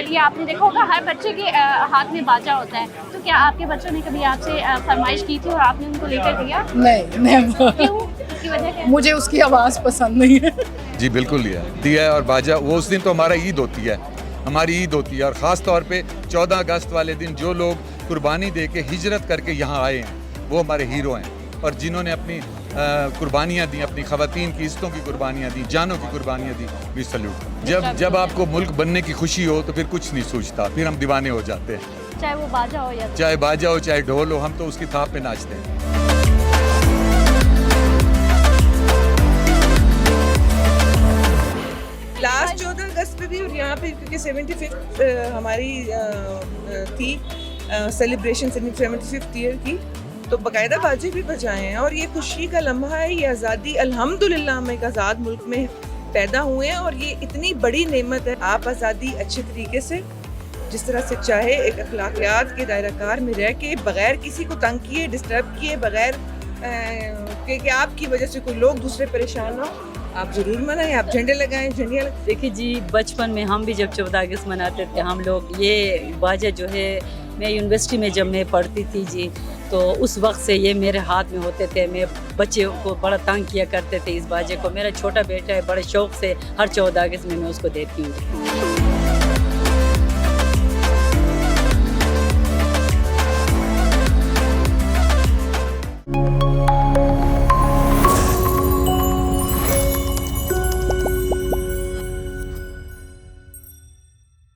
ये आपने देखा होगा हर बच्चे के हाथ में बाजा होता है, तो क्या आपके बच्चों ने कभी आपसे फरमाइश की थी और आपने उनको लेकर दिया? नहीं नेवर। क्यों? उसकी वजह क्या है? मुझे उसकी आवाज़ पसंद नहीं है। जी बिल्कुल दिया है। और बाजा वो उस दिन तो हमारा ईद होती है, हमारी ईद होती है। और ख़ास तौर पे 14 अगस्त वाले दिन जो लोग कुर्बानी दे के हिजरत करके यहाँ आए हैं वो हमारे हीरो हैं। और जिन्होंने अपनी कुर्बानियाँ दी, अपनी ख़वातीन की इज़्ज़तों की कुर्बानियाँ दी, जानों की कुर्बानियाँ दी, भी सल्यूट। जब आपको मुल्क बनने की खुशी हो तो फिर कुछ नहीं सोचता, फिर हम दीवाने हो जाते हैं। चाहे वो बाजा हो या चाहे बाजा हो चाहे ढोल हो, हम तो उसकी थाप पे नाचते हैं। लास्ट 14 अगस्त पे भी और यहाँ पे क्योंकि 75th हमारी थी सेलिब्रेशन 75th ईयर की, तो बाकायदा बाजे भी बजाए हैं। और ये खुशी का लम्हा है, ये आज़ादी अल्हम्दुलिल्लाह हम एक आज़ाद मुल्क में पैदा हुए हैं और ये इतनी बड़ी नेमत है। आप आज़ादी अच्छे तरीके से जिस तरह से चाहे एक अखलाकियात के दायराकार में रह के बग़ैर किसी को तंग किए, डिस्टर्ब किए, बग़ैर कि आपकी वजह से कोई लोग दूसरे परेशान हो, आप ज़रूर मनाएं, आप झंडे लगाएं, झंडियाँ लगाएं। देखिए जी, बचपन में हम भी जब 14 अगस्त मनाते थे हम लोग, ये बाजा जो है मैं यूनिवर्सिटी में जब मैं पढ़ती थी जी, तो उस वक्त से ये मेरे हाथ में होते थे। मैं बच्चे को बड़ा तंग किया करते थे इस बाजे को। मेरा छोटा बेटा है, बड़े शौक से हर 14 अगस्त में मैं उसको देती हूँ।